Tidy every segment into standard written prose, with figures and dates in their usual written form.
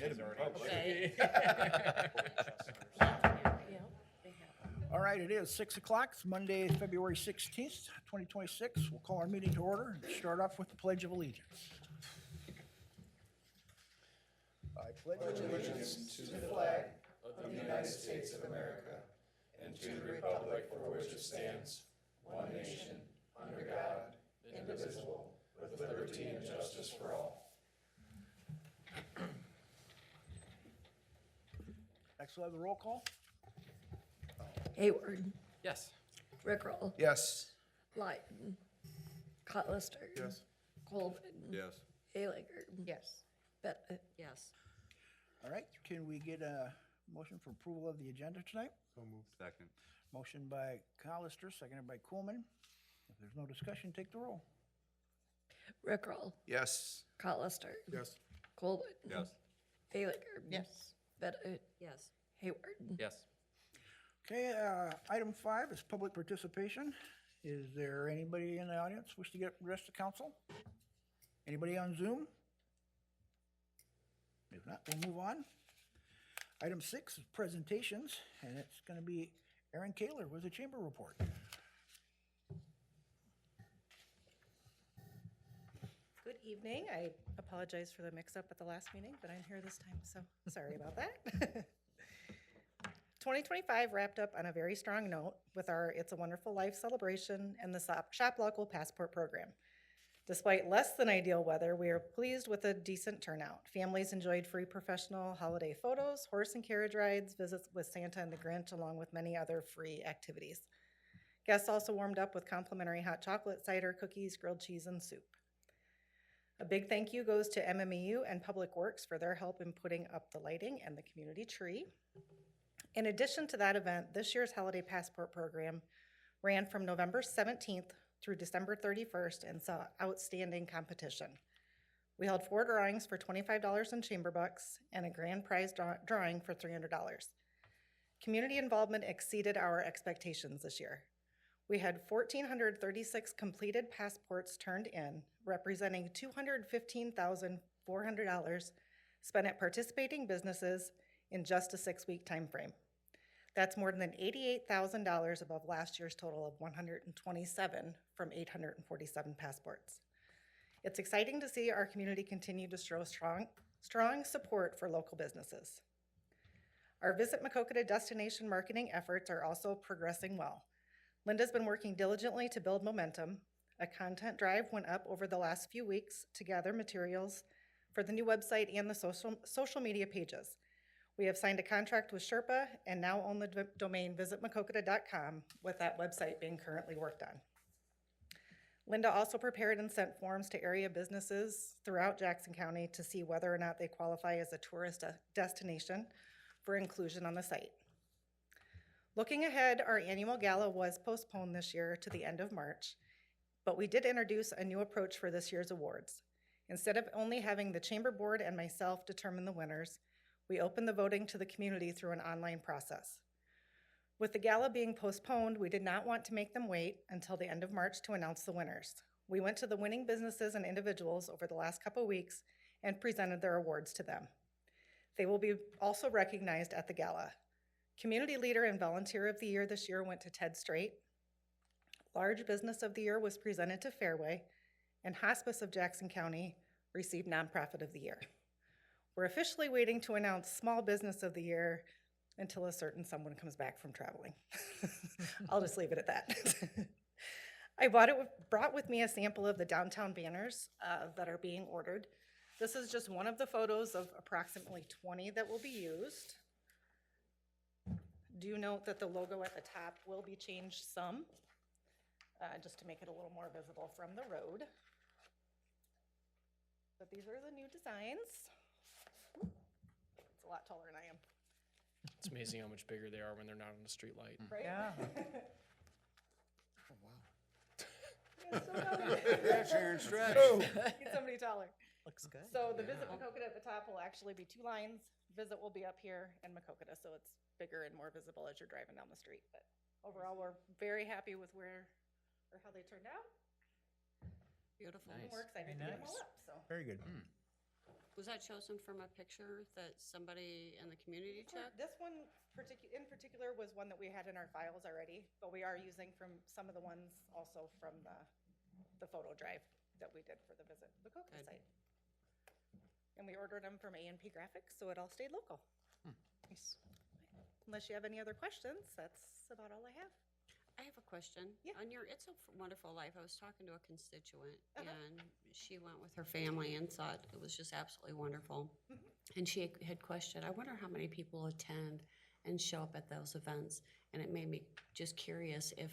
kids already. Okay. All right, it is 6 o'clock. It's Monday, February 16th, 2026. We'll call our meeting to order and start off with the Pledge of Allegiance. I pledge Allegiance to the flag of the United States of America and to the republic for which it stands, one nation, under God, indivisible, with liberty and justice for all. Next, we'll have the roll call. Hayward, Yes. Rickrell, Yes. Lyden, Cotlister. Yes. Colvin. Yes. Haylager. Yes. Bennett. Yes. All right, can we get a motion for approval of the agenda tonight? So moved. Second. Motion by Colister, seconded by Coolman. If there's no discussion, take the roll. Rickrell, Yes. Cotlister. Yes. Colvin. Yes. Haylager. Yes. Bennett. Yes. Hayward. Yes. Okay, item 5 is public participation. Is there anybody in the audience wish to get address to council? Anybody on Zoom? If not, we'll move on. Item 6 is presentations, and it's going to be Erin Kahler with the chamber report. Good evening. I apologize for the mix-up at the last meeting, but I'm here this time, so sorry about that. 2025 wrapped up on a very strong note with our It's a Wonderful Life celebration and the Shop Local Passport program. Despite less than ideal weather, we are pleased with a decent turnout. Families enjoyed free professional holiday photos, horse and carriage rides, visits with Santa and the Grinch, along with many other free activities. Guests also warmed up with complimentary hot chocolate, cider, cookies, grilled cheese, and soup. A big thank you goes to MMEU and Public Works for their help in putting up the lighting and the community tree. In addition to that event, this year's Holiday Passport program ran from November 17th through December 31st and saw outstanding competition. We held 4 drawings for $25 in chamber bucks and a grand prize drawing for $300. Community involvement exceeded our expectations this year. We had 1,436 completed passports turned in, representing $215,400 spent at participating businesses in just a 6-week time frame. That's more than $88,000 above last year's total of 127 from 847 passports. It's exciting to see our community continue to show strong support for local businesses. Our Visit Maquoketa destination marketing efforts are also progressing well. Linda's been working diligently to build momentum. A content drive went up over the last few weeks to gather materials for the new website and the social media pages. We have signed a contract with Sherpa and now own the domain visitmaquoketa.com, with that website being currently worked on. Linda also prepared and sent forms to area businesses throughout Jackson County to see whether or not they qualify as a tourist destination for inclusion on the site. Looking ahead, our annual gala was postponed this year to the end of March, but we did introduce a new approach for this year's awards. Instead of only having the chamber board and myself determine the winners, we opened the voting to the community through an online process. With the gala being postponed, we did not want to make them wait until the end of March to announce the winners. We went to the winning businesses and individuals over the last couple weeks and presented their awards to them. They will be also recognized at the gala. Community Leader and Volunteer of the Year this year went to Ted Strait. Large Business of the Year was presented to Fairway, and Hospice of Jackson County received Nonprofit of the Year. We're officially waiting to announce Small Business of the Year until a certain someone comes back from traveling. I'll just leave it at that. I brought with me a sample of the downtown banners that are being ordered. This is just one of the photos of approximately 20 that will be used. Do note that the logo at the top will be changed some, just to make it a little more visible from the road. But these are the new designs. It's a lot taller than I am. It's amazing how much bigger they are when they're not on the street light. Right? Yeah. Oh, wow. Stretch, Erin, stretch. Get somebody taller. Looks good. So the Visit Maquoketa at the top will actually be 2 lines. Visit will be up here and Maquoketa, so it's bigger and more visible as you're driving down the street. But overall, we're very happy with how they turned out. Beautiful. Nice. We're excited to get them all up. So Very good. Was that chosen from a picture that somebody in the community took? This one in particular was one that we had in our files already, but we are using from some of the ones also from the photo drive that we did for the Visit Maquoketa Good. site. And we ordered them from A&P Graphics, so it all stayed local. Nice. Unless you have any other questions, that's about all I have. I have a question. Yeah. On your It's a Wonderful Life, I was talking to a constituent, Uh-huh. and she went with her family and thought it was just absolutely wonderful. And she had questioned, I wonder how many people attend and show up at those events. And it made me just curious if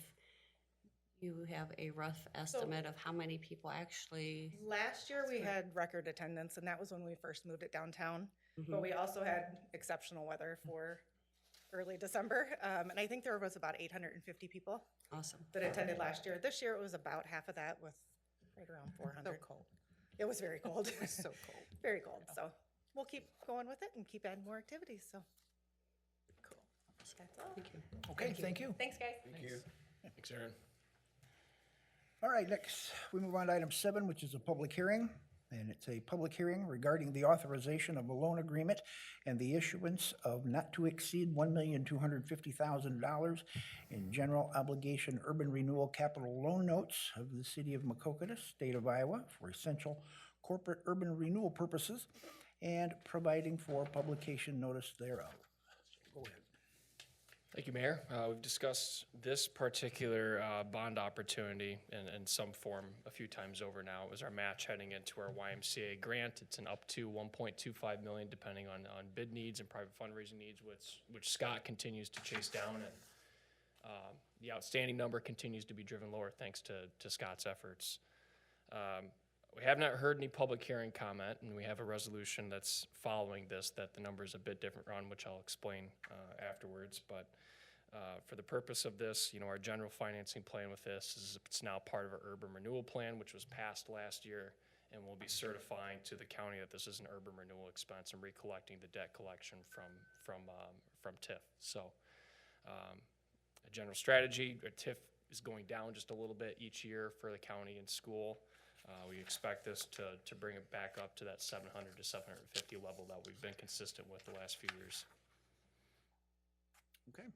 you have a rough estimate of how many people actually. Last year, we had record attendance, and that was when we first moved it downtown. But we also had exceptional weather for early December. And I think there was about 850 people Awesome. that attended last year. This year, it was about half of that with right around 400. So cold. It was very cold. It was so cold. Very cold. So we'll keep going with it and keep adding more activities. So Cool. that's all. Thank you. Okay, thank you. Thanks, guys. Thank you. Thanks, Erin. All right, next, we move on to item 7, which is a public hearing. And it's a public hearing regarding the authorization of a loan agreement and the issuance of not to exceed $1,250,000 in general obligation urban renewal capital loan notes of the City of Maquoketa, State of Iowa, for essential corporate urban renewal purposes and providing for publication notice thereof. Go ahead. Thank you, Mayor. We've discussed this particular bond opportunity in some form a few times over now. It was our match heading into our YMCA grant. It's an up to $1.25 million, depending on bid needs and private fundraising needs, which Scott continues to chase down. And the outstanding number continues to be driven lower thanks to Scott's efforts. We have not heard any public hearing comment, and we have a resolution that's following this that the number is a bit different on, which I'll explain afterwards. But for the purpose of this, our general financing plan with this is it's now part of our urban renewal plan, which was passed last year, and we'll be certifying to the county that this is an urban renewal expense and recollecting the debt collection from TIF. So a general strategy, TIF is going down just a little bit each year for the county and school. We expect this to bring it back up to that 700 to 750 level that we've been consistent with the last few years. Okay.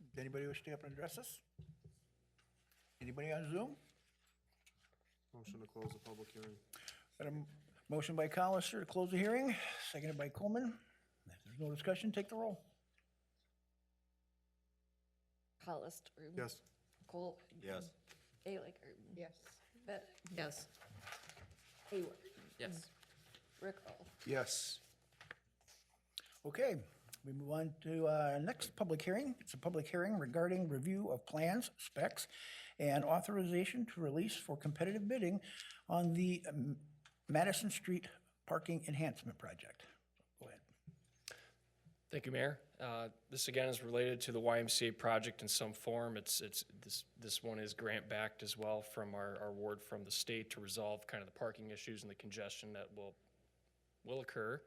Does anybody wish to up and address us? Anybody on Zoom? Motion to close the public hearing. Got a motion by Hollister to close the hearing, seconded by Coleman. If there's no discussion, take the roll. Hollister. Yes. Cole. Yes. Bailick. Yes. Bennett. Yes. Hayward. Yes. Rickrell. Yes. Okay, we move on to next public hearing. It's a public hearing regarding review of plans, specs, and authorization to release for competitive bidding on the Matteson Street Parking Enhancement Project. Go ahead. Thank you, Mayor. This again is related to the YMCA project in some form. This one is grant backed as well from our award from the state to resolve kind of the parking issues and the congestion that will occur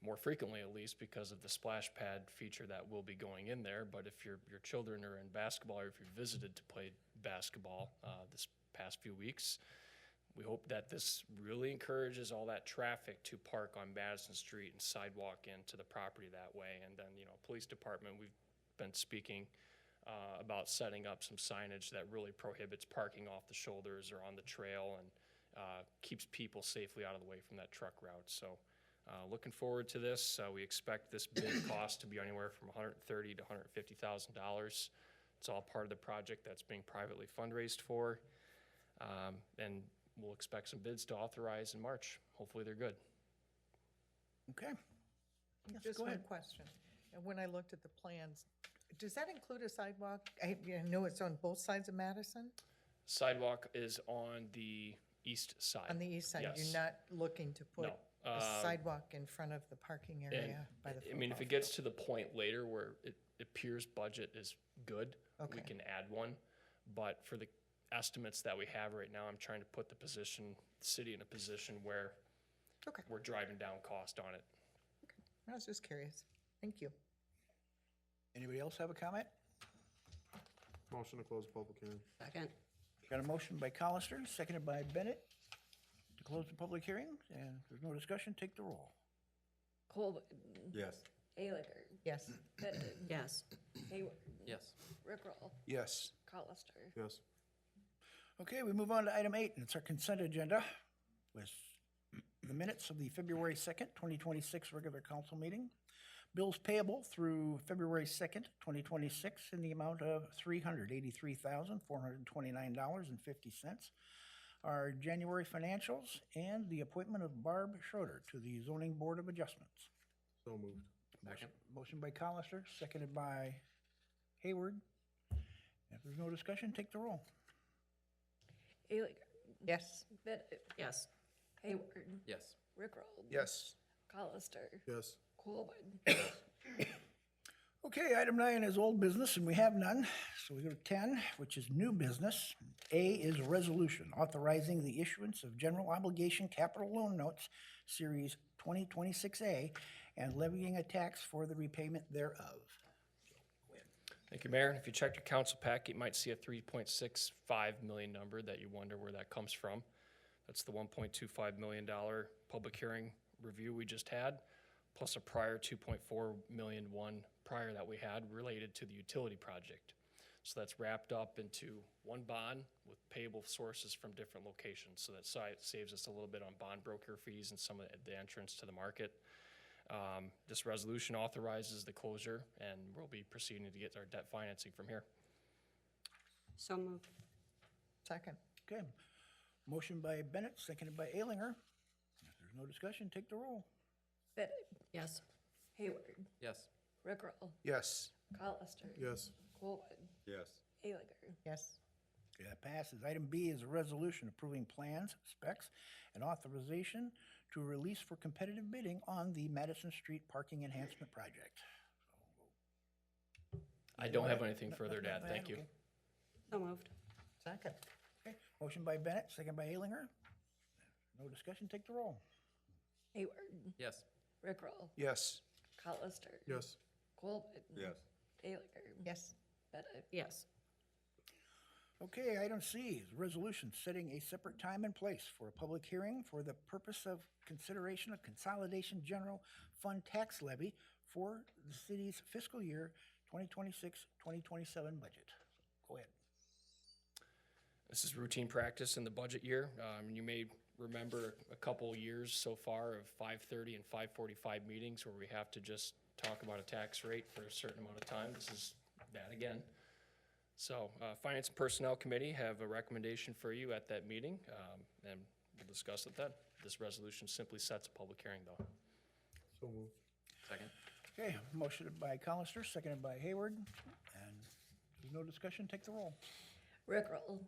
more frequently, at least because of the splash pad feature that will be going in there. But if your children are in basketball or if you visited to play basketball this past few weeks, we hope that this really encourages all that traffic to park on Matteson Street and sidewalk into the property that way. And then, police department, we've been speaking about setting up some signage that really prohibits parking off the shoulders or on the trail and keeps people safely out of the way from that truck route. So looking forward to this. We expect this bid cost to be anywhere from $130,000 to $150,000. It's all part of the project that's being privately fundraised for. And we'll expect some bids to authorize in March. Hopefully they're good. Okay. Yes, Just go one ahead. question. And when I looked at the plans, does that include a sidewalk? I know it's on both sides of Madison, Sidewalk is on the east side. on the east side. Yes. You're not looking to put No. a sidewalk in front of the parking area by the I mean, if football it gets to the point later where it appears budget is good, we Okay. can add one. But for the estimates that we have right now, I'm trying to put the city in a position where Okay. we're driving down cost on it. I was just curious. Thank you. Anybody else have a comment? Motion to close the public hearing. Second. Got a motion by Hollister, seconded by Bennett to to close the public hearing, and if there's no discussion, take the roll. Colvin. Yes. Ayliger. Yes. Benton. Yes. Hayward. Yes. Rickroll. Yes. Colister. Yes. Okay, we move on to item 8, and it's our consent agenda with the minutes of the February 2nd, 2026 regular council meeting. Bills payable through February 2nd, 2026 in the amount of $383,429.50. Our January financials and the appointment of Barb Schroeder to the Zoning Board of Adjustments. So moved. Motion by Colister, seconded by Hayward. If there's no discussion, take the roll. Ayliger. Yes. Benton. Yes. Hayward. Yes. Rickroll. Yes. Colister. Yes. Colvin. Okay, item 9 is old business, and we have none. So we go to 10, which is new business. A is a resolution authorizing the issuance of general obligation capital loan notes, Series 2026A, and levying a tax for the repayment thereof. Thank you, Mayor. If you check your council pack, you might see a $3.65 million number that you wonder where that comes from. That's the $1.25 million public hearing review we just had, plus a prior $2.4 million one prior that we had related to the utility project. So that's wrapped up into one bond with payable sources from different locations. So that saves us a little bit on bond broker fees and some of the entrance to the market. This resolution authorizes the closure, and we'll be proceeding to get our debt financing from here. So moved. Second. Okay, motion by Bennett, seconded by Alinger. If there's no discussion, take the roll. Benton. Yes. Hayward. Yes. Rickroll. Yes. Colister. Yes. Colvin. Yes. Ayliger. Yes. Okay, that passes. Item B is a resolution approving plans, specs, and authorization to release for competitive bidding on the Matteson Street Parking Enhancement Project. I don't have anything further to add. Thank you. Okay. So moved. Second. Okay, motion by Bennett, second by Alinger. No discussion, take the roll. Hayward. Yes. Rickroll. Yes. Colister. Yes. Colvin. Yes. Ayliger. Yes. Benton. Yes. Okay, item C is a resolution setting a separate time and place for a public hearing for the purpose of consideration of consolidation general fund tax levy for the city's fiscal year 2026-2027 budget. Go ahead. This is routine practice in the budget year. You may remember a couple years so far of 5:30 and 5:45 meetings where we have to just talk about a tax rate for a certain amount of time. This is that again. So Finance and Personnel Committee have a recommendation for you at that meeting, and we'll discuss it then. This resolution simply sets a public hearing, though. So moved. Second. Okay, motion by Colister, seconded by Hayward, and if there's no discussion, take the roll. Rickroll.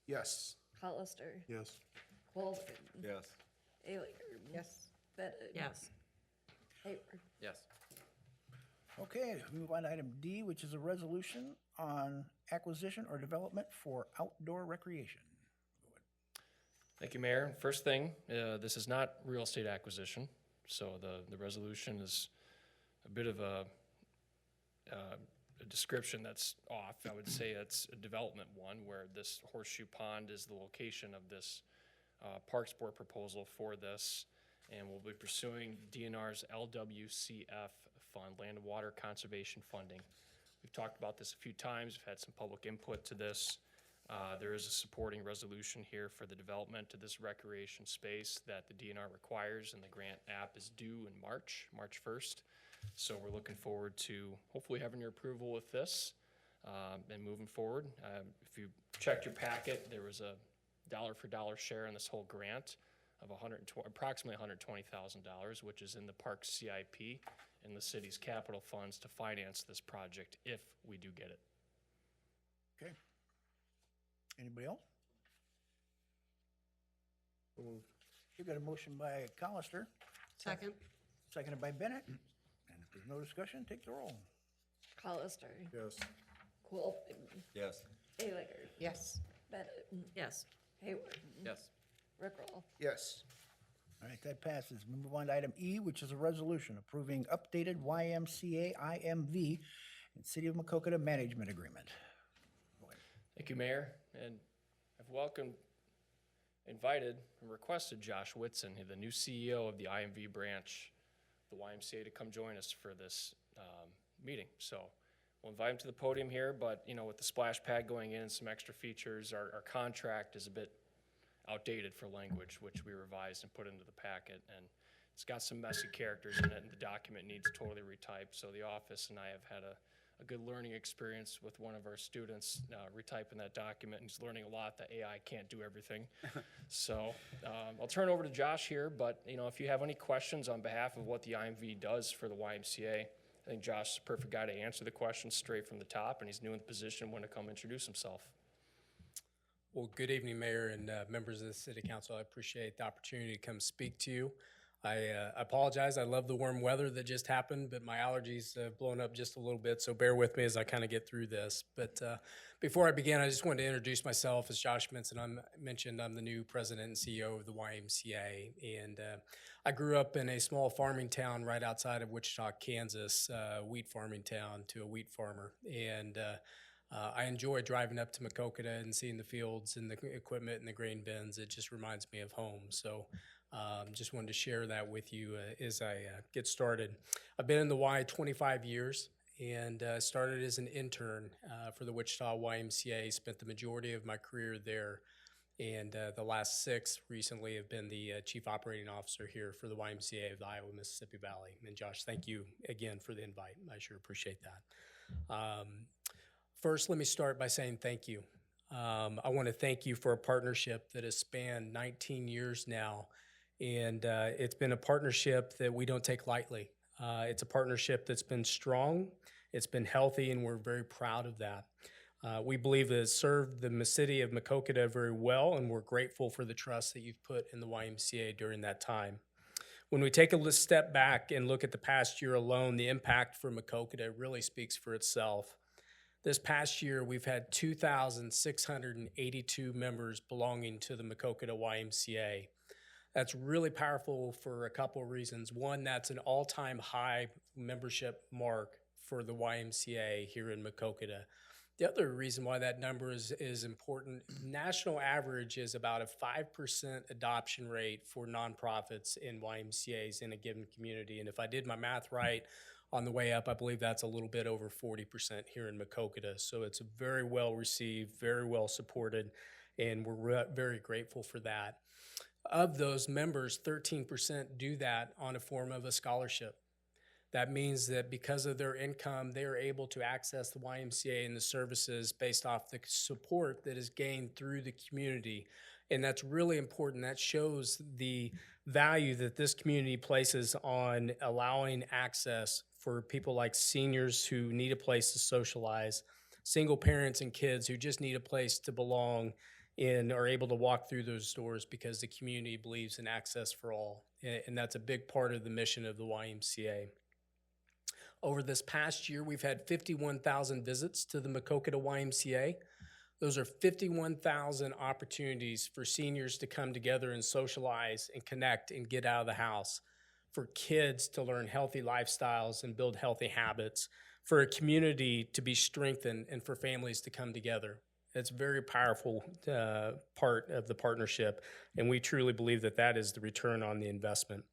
Yes. Colister. Yes. Colvin. Yes. Ayliger. Yes. Benton. Yes. Hayward. Yes. Okay, we move on to item D, which is a resolution on acquisition or development for outdoor recreation. Thank you, Mayor. First thing, this is not real estate acquisition, so the resolution is a bit of a description that's off. I would say it's a development one, where this horseshoe pond is the location of this Parks Board proposal for this, and we'll be pursuing DNR's LWCF fund, Land and Water Conservation Funding. We've talked about this a few times. We've had some public input to this. There is a supporting resolution here for the development of this recreation space that the DNR requires, and the grant app is due in March 1st. So we're looking forward to hopefully having your approval with this and moving forward. If you checked your packet, there was a dollar for dollar share in this whole grant of approximately $120,000, which is in the Parks CIP and the city's capital funds to finance this project if we do get it. Okay. Anybody else? So moved. You've got a motion by Colister, Second. seconded by Bennett, and if there's no discussion, take the roll. Colister. Yes. Colvin. Yes. Ayliger. Yes. Benton. Yes. Hayward. Yes. Rickroll. Yes. All right, that passes. We move on to item E, which is a resolution approving updated YMCA IMV and City of Maquoketa Management Agreement. Thank you, Mayor, and I've welcomed invited and requested Josh Whitson, the new CEO of the IMV branch, the YMCA, to come join us for this meeting. So we'll invite him to the podium here, but with the splash pad going in and some extra features, our contract is a bit outdated for language, which we revised and put into the packet, and it's got some messy characters in it, and the document needs totally retyped. So the office and I have had a good learning experience with one of our students retyping that document, and he's learning a lot that AI can't do everything. So I'll turn it over to Josh here, but if you have any questions on behalf of what the IMV does for the YMCA, I think Josh is the perfect guy to answer the questions straight from the top, and he's new in the position when to come introduce himself. Well, good evening, Mayor and members of the City Council. I appreciate the opportunity to come speak to you. I apologize. I love the warm weather that just happened, but my allergies have blown up just a little bit, so bear with me as I kind of get through this. But before I begin, I just wanted to introduce myself. As Josh mentioned, I'm the new president and CEO of the YMCA, and I grew up in a small farming town right outside of Wichita, Kansas, wheat farming town to a wheat farmer, and I enjoy driving up to Maquoketa and seeing the fields and the equipment and the grain bins. It just reminds me of home. So just wanted to share that with you as I get started. I've been in the Y 25 years and started as an intern for the Wichita YMCA, spent the majority of my career there, and the last 6 recently have been the chief operating officer here for the YMCA of the Iowa Mississippi Valley. And Josh, thank you again for the invite. I sure appreciate that. First, let me start by saying thank you. I want to thank you for a partnership that has spanned 19 years now, and it's been a partnership that we don't take lightly. It's a partnership that's been strong, it's been healthy, and we're very proud of that. We believe that it's served the city of Maquoketa very well, and we're grateful for the trust that you've put in the YMCA during that time. When we take a step back and look at the past year alone, the impact for Maquoketa really speaks for itself. This past year, we've had 2,682 members belonging to the Maquoketa YMCA. That's really powerful for a couple of reasons. One, that's an all-time high membership mark for the YMCA here in Maquoketa. The other reason why that number is important, national average is about a 5% adoption rate for nonprofits in YMCAs in a given community. And if I did my math right, on the way up, I believe that's a little bit over 40% here in Maquoketa. So it's very well received, very well supported, and we're very grateful for that. Of those members, 13% do that on a form of a scholarship. That means that because of their income, they are able to access the YMCA and the services based off the support that is gained through the community. And that's really important. That shows the value that this community places on allowing access for people like seniors who need a place to socialize, single parents and kids who just need a place to belong and are able to walk through those doors because the community believes in access for all. And that's a big part of the mission of the YMCA. Over this past year, we've had 51,000 visits to the Maquoketa YMCA. Those are 51,000 opportunities for seniors to come together and socialize and connect and get out of the house, for kids to learn healthy lifestyles and build healthy habits, for a community to be strengthened, and for families to come together. It's a very powerful part of the partnership, and we truly believe that that is the return on the investment.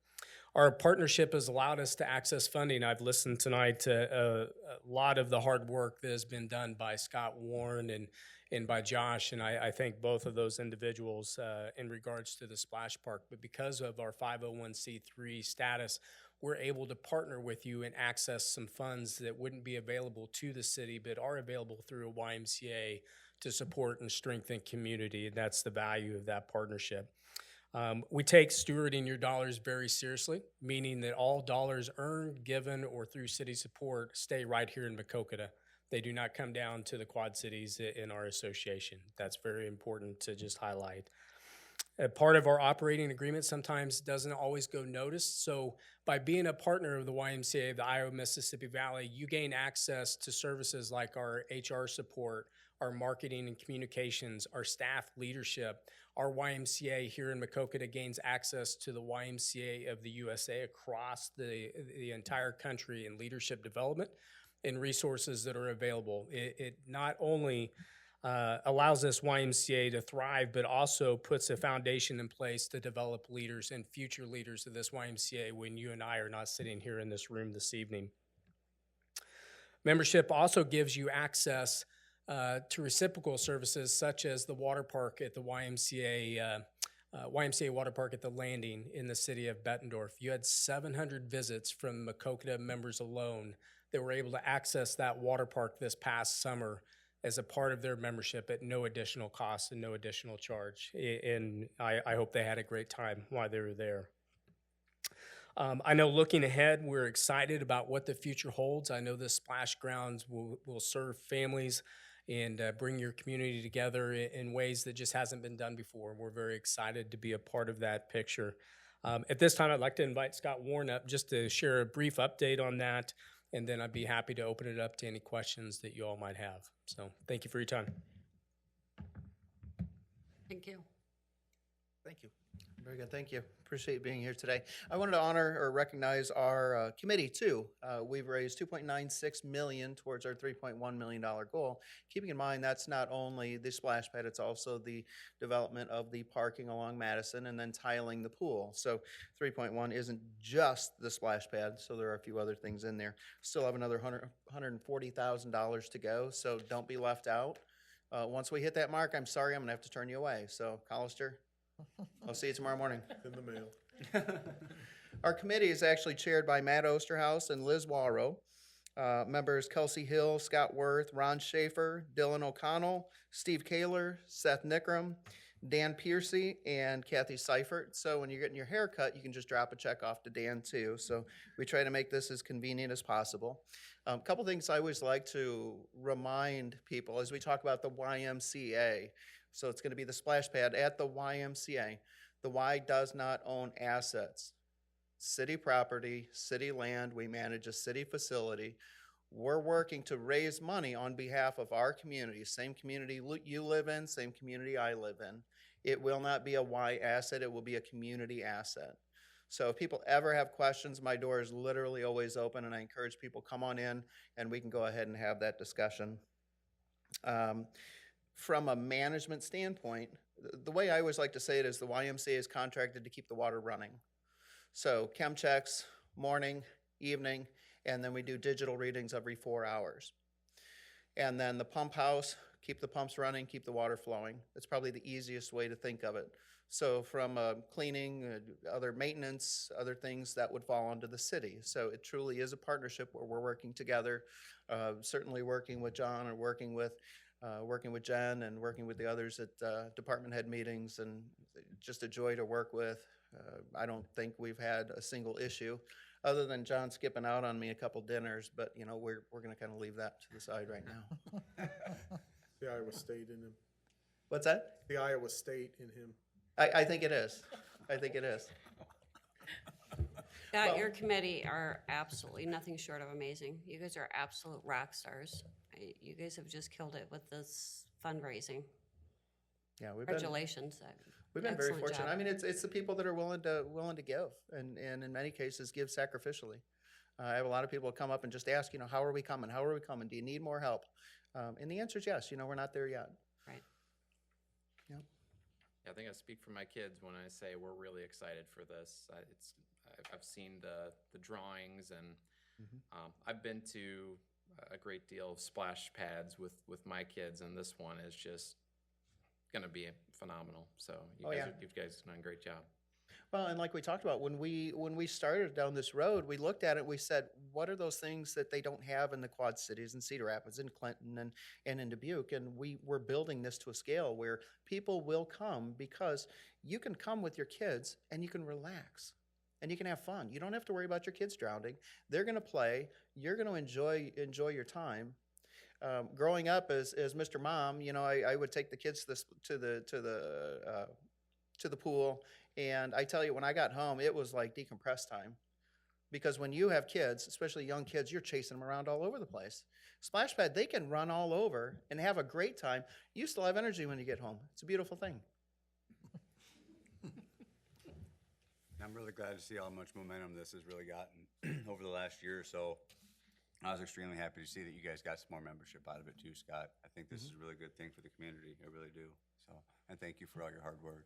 Our partnership has allowed us to access funding. I've listened tonight to a lot of the hard work that has been done by Scott Warren and by Josh, and I thank both of those individuals in regards to the Splash Park. But because of our 501c3 status, we're able to partner with you and access some funds that wouldn't be available to the city, but are available through a YMCA to support and strengthen community, and that's the value of that partnership. We take stewarding your dollars very seriously, meaning that all dollars earned, given, or through city support stay right here in Maquoketa. They do not come down to the Quad Cities in our association. That's very important to just highlight. A part of our operating agreement sometimes doesn't always go noticed. So by being a partner of the YMCA of the Iowa Mississippi Valley, you gain access to services like our HR support, our marketing and communications, our staff leadership. Our YMCA here in Maquoketa gains access to the YMCA of the USA across the entire country in leadership development and resources that are available. It not only allows this YMCA to thrive, but also puts a foundation in place to develop leaders and future leaders of this YMCA when you and I are not sitting here in this room this evening. Membership also gives you access to reciprocal services such as the water park at the YMCA Water Park at the Landing in the city of Bettendorf. You had 700 visits from Maquoketa members alone that were able to access that water park this past summer as a part of their membership at no additional cost and no additional charge. And I hope they had a great time while they were there. I know looking ahead, we're excited about what the future holds. I know this splash grounds will serve families and bring your community together in ways that just hasn't been done before. We're very excited to be a part of that picture. At this time, I'd like to invite Scott Warren up just to share a brief update on that, and then I'd be happy to open it up to any questions that you all might have. So thank you for your time. Thank you. Thank you. Very good. Thank you. Appreciate being here today. I wanted to honor or recognize our committee too. We've raised $2.96 million towards our $3.1 million goal. Keeping in mind that's not only the splash pad, it's also the development of the parking along Matteson and then tiling the pool. So 3.1 isn't just the splash pad, so there are a few other things in there. Still have another $140,000 to go, so don't be left out. Once we hit that mark, I'm sorry, I'm gonna have to turn you away. So Collister, I'll see you tomorrow morning. In the mail. Our committee is actually chaired by Matt Osterhaus and Liz Warrow. Members Kelsey Hill, Scott Worth, Ron Schaefer, Dylan O'Connell, Steve Kahler, Seth Nickram, Dan Piercy, and Kathy Seifert. So when you're getting your hair cut, you can just drop a check off to Dan too. So we try to make this as convenient as possible. A couple things I always like to remind people as we talk about the YMCA. So it's going to be the splash pad at the YMCA. The Y does not own assets. City property, city land, we manage a city facility. We're working to raise money on behalf of our community, same community you live in, same community I live in. It will not be a Y asset, it will be a community asset. So if people ever have questions, my door is literally always open, and I encourage people, come on in and we can go ahead and have that discussion. From a management standpoint, the way I always like to say it is the YMCA is contracted to keep the water running. So chem checks, morning, evening, and then we do digital readings every 4 hours. And then the pump house, keep the pumps running, keep the water flowing. That's probably the easiest way to think of it. So from cleaning, other maintenance, other things that would fall onto the city. So it truly is a partnership where we're working together, certainly working with John or working with Jen and working with the others at department head meetings, and just a joy to work with. I don't think we've had a single issue other than John skipping out on me a couple dinners, but you know, we're going to kind of leave that to the side right now. The Iowa State in him. What's that? The Iowa State in him. I think it is. I think it is. Scott, your committee are absolutely nothing short of amazing. You guys are absolute rock stars. You guys have just killed it with this fundraising. Yeah, we've Congratulations. been very Excellent fortunate. job. I mean, it's the people that are willing to give, and in many cases give sacrificially. I have a lot of people come up and just ask, you know, how are we coming? How are we coming? Do you need more help? And the answer is yes. You know, we're not there yet. Right. Yeah. I think I speak for my kids when I say we're really excited for this. I've seen the drawings, and I've been to a great deal of splash pads with my kids, and this one is just going to be phenomenal. So you guys have done a great job. Well, and like we talked about, when we started down this road, we looked at it, we said, what are those things that they don't have in the Quad Cities, in Cedar Rapids, in Clinton, and in Dubuque? And we're building this to a scale where people will come, because you can come with your kids and you can relax and you can have fun. You don't have to worry about your kids drowning. They're going to play. You're going to enjoy your time. Growing up as Mr. Mom, you know, I would take the kids to the pool. And I tell you, when I got home, it was like decompress time. Because when you have kids, especially young kids, you're chasing them around all over the place. Splash pad, they can run all over and have a great time. You still have energy when you get home. It's a beautiful thing. I'm really glad to see how much momentum this has really gotten over the last year or so. I was extremely happy to see that you guys got some more membership out of it too, Scott. I think this is a really good thing for the community. I really do. So, and thank you for all your hard work.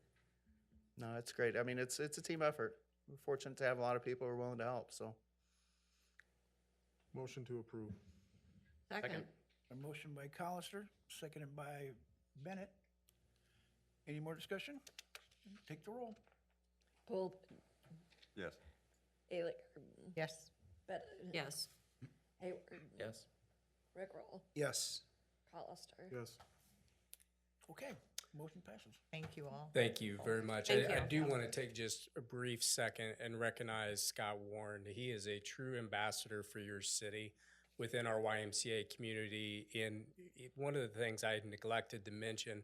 No, it's great. I mean, it's a team effort. We're fortunate to have a lot of people who are willing to help, so. Motion to approve. Second. A motion by Colister, seconded by Bennett. Any more discussion? Take the roll. Cool. Yes. Ayler. Yes. Bennett. Yes. Hayward. Yes. Rickrell. Yes. Colister. Yes. Okay, motion passes. Thank you all. Thank you very much. Thank I you. do want to take just a brief second and recognize Scott Warren. He is a true ambassador for your city within our YMCA community. And one of the things I neglected to mention,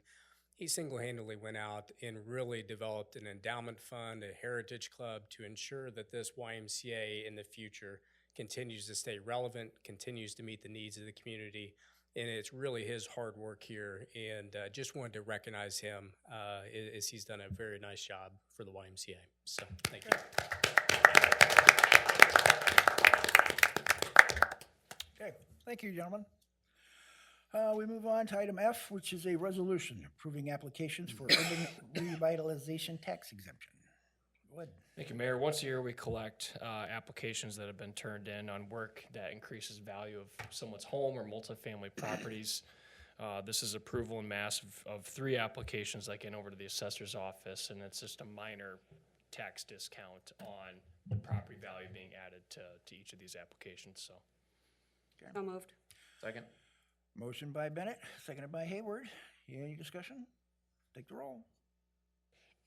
he single-handedly went out and really developed an endowment fund, a heritage club to ensure that this YMCA in the future continues to stay relevant, continues to meet the needs of the community. And it's really his hard work here. And just wanted to recognize him as he's done a very nice job for the YMCA. So thank you. Okay, thank you, gentlemen. We move on to item F, which is a resolution approving applications for urban revitalization tax exemption. Go ahead. Thank you, Mayor. Once a year, we collect applications that have been turned in on work that increases value of someone's home or multifamily properties. This is approval in mass of 3 applications that get over to the assessor's office, and it's just a minor tax discount on the property value being added to each of these applications, so. So moved. Second? Motion by Bennett, seconded by Hayward. Any discussion? Take the roll.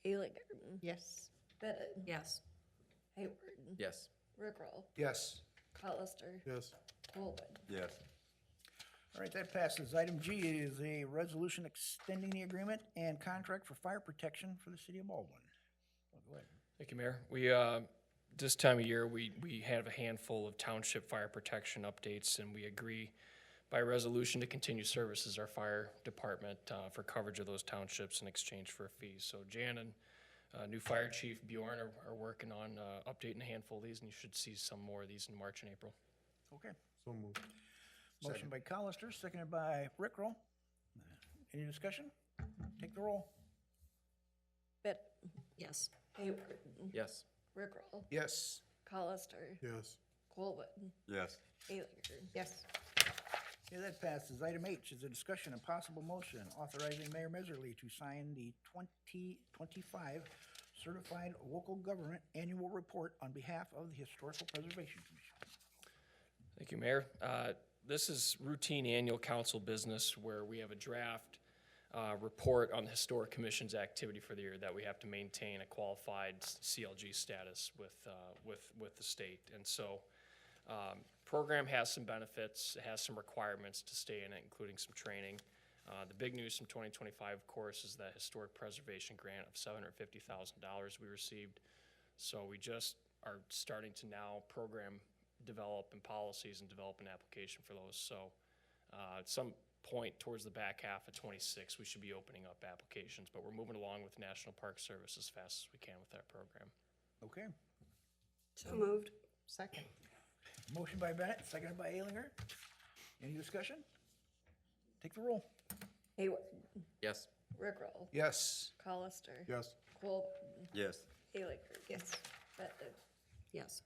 Ayler. Yes. Bennett. Yes. Hayward. Yes. Rickrell. Yes. Colister. Yes. Coolman. Yes. All right, that passes. Item G is a resolution extending the agreement and contract for fire protection for the city of Baldwin. Go ahead. Thank you, Mayor. We, this time of year, we have a handful of township fire protection updates, and we agree by resolution to continue service as our fire department for coverage of those townships in exchange for a fee. So Jan and new fire chief Bjorn are working on updating a handful of these, and you should see some more of these in March and April. Okay. So moved. Motion by Colister, seconded by Rickrell. Any discussion? Take the roll. Bennett. Yes. Hayward. Yes. Rickrell. Yes. Colister. Yes. Coolman. Yes. Ayler. Yes. Okay, that passes. Item H is a discussion and possible motion authorizing Mayor Meserly to sign the 2025 Certified Local Government Annual Report on behalf of the Historical Preservation Commission. Thank you, Mayor. This is routine annual council business where we have a draft report on the Historic Commission's activity for the year that we have to maintain a qualified CLG status with the state. And so program has some benefits, it has some requirements to stay in it, including some training. The big news from 2025, of course, is that historic preservation grant of $750,000 we received. So we just are starting to now program develop and policies and develop an application for those. So at some point towards the back half of 26, we should be opening up applications, but we're moving along with National Park Service as fast as we can with that program. Okay. So moved. Second. Motion by Bennett, seconded by Alinger. Any discussion? Take the roll. Hayward. Yes. Rickrell. Yes. Colister. Yes. Coolman. Yes. Ayler. Yes. Bennett. Yes.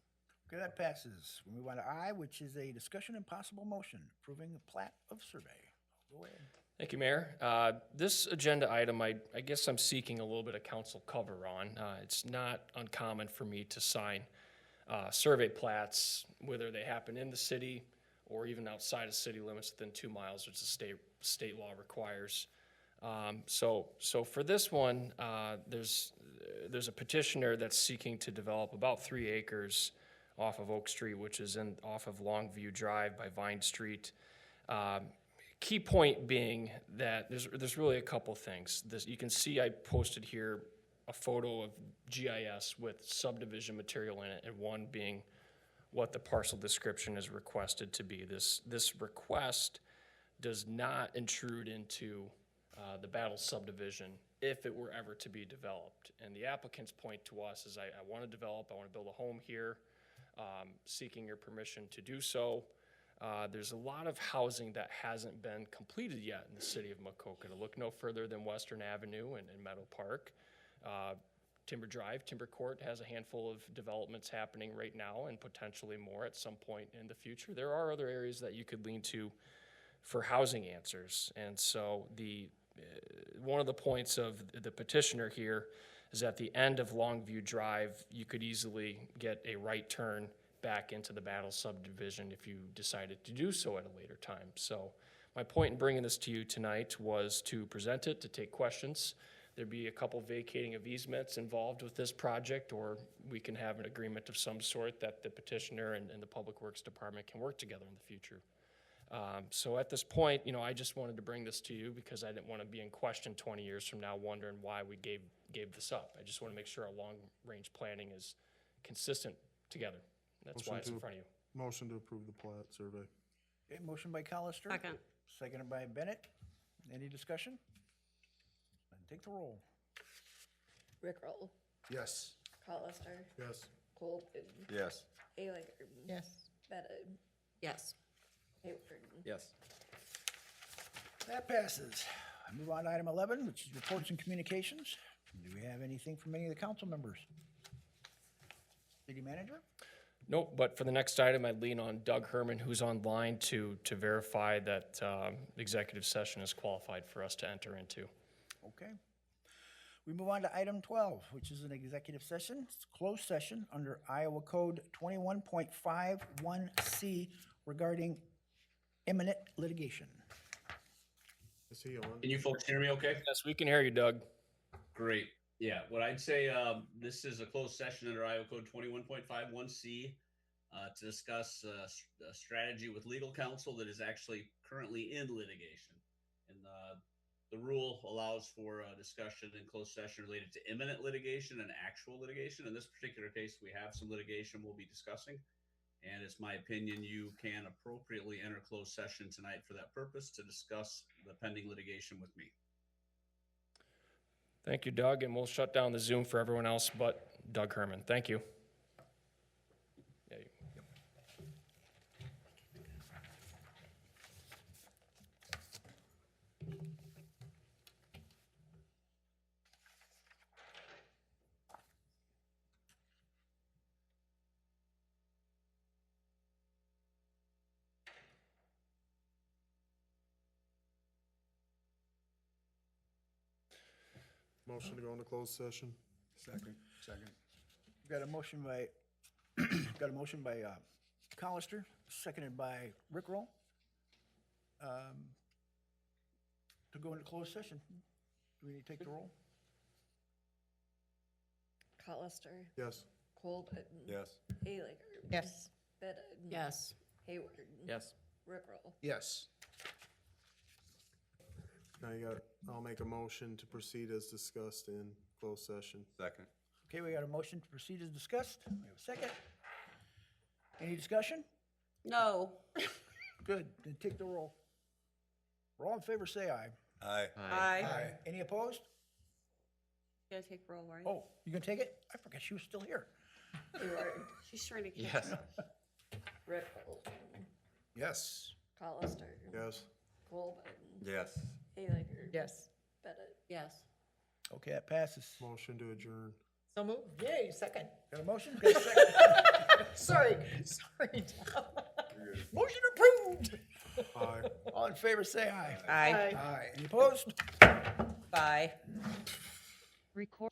Okay, that passes. We move on to I, which is a discussion and possible motion approving the plat of survey. Go ahead. Thank you, Mayor. This agenda item, I guess I'm seeking a little bit of council cover on. It's not uncommon for me to sign survey plats, whether they happen in the city or even outside of city limits within 2 miles, which the state law requires. So for this one, there's a petitioner that's seeking to develop about 3 acres off of Oak Street, which is off of Longview Drive by Vine Street. Key point being that there's really a couple things. You can see I posted here a photo of GIS with subdivision material in it, and one being what the parcel description is requested to be. This request does not intrude into the Battle subdivision if it were ever to be developed. And the applicant's point to us is, I want to develop, I want to build a home here, seeking your permission to do so. There's a lot of housing that hasn't been completed yet in the city of Maquoketa. Look no further than Western Avenue and Meadow Park. Timber Drive, Timber Court has a handful of developments happening right now and potentially more at some point in the future. There are other areas that you could lean to for housing answers. And so one of the points of the petitioner here is at the end of Longview Drive, you could easily get a right turn back into the Battle subdivision if you decided to do so at a later time. So my point in bringing this to you tonight was to present it, to take questions. There'd be a couple vacating of easements involved with this project, or we can have an agreement of some sort that the petitioner and the Public Works Department can work together in the future. So at this point, I just wanted to bring this to you because I didn't want to be in question 20 years from now wondering why we gave this up. I just want to make sure our long-range planning is consistent together. That's why it's in front of you. Motion to approve the plat survey. Okay, motion by Colister. Second. Seconded by Bennett. Any discussion? And take the roll. Rickrell, Yes. Colister, Yes. Colvin, Yes. Ayler, Yes. Bennett, Yes. Hayward. Yes. That passes. Move on to item 11, which is reports and communications. Do we have anything from any of the council members? City manager? Nope, but for the next item, I'd lean on Doug Herman, who's online, to verify that executive session is qualified for us to enter into. Okay. We move on to item 12, which is an executive session. It's a closed session under Iowa Code 21.51C regarding imminent litigation. Is he on? Can you folks hear me okay? Yes, we can hear you, Doug. Great. Yeah, what I'd say, this is a closed session under Iowa Code 21.51C to discuss a strategy with legal counsel that is actually currently in litigation. And the rule allows for a discussion in closed session related to imminent litigation and actual litigation. In this particular case, we have some litigation we'll be discussing. And it's my opinion you can appropriately enter closed session tonight for that purpose to discuss the pending litigation with me. Thank you, Doug, and we'll shut down the Zoom for everyone else but Doug Herman. Thank you. Yeah, Motion to go into closed session. Second. Got a motion by, Colister, seconded by Rickrell. To go into closed session. Do we need to take the roll? Colister, Yes. Colvin, Yes. Ayler, Yes. Bennett, Yes. Hayward, Yes. Rickrell. Yes. Now I'll make a motion to proceed as discussed in closed session. Second. Okay, we got a motion to proceed as discussed. We have a second. Any discussion? No. Good, then take the roll. All in favor, say aye. Aye. Aye. Any opposed? You gotta take roll, right? Oh, you gonna take it? I forgot she was still here. Hayward, She's trying to catch Yes. up. Rickrell, Yes. Colister, Yes. Colvin, Yes. Ayler, Yes. Bennett, Yes. Okay, that passes. Motion to adjourn. So moved. Yay, second. Got a motion? Got a second? Sorry. Tom. Motion approved. Aye. All in favor, say aye. Aye. Aye. Any opposed? Bye. Record.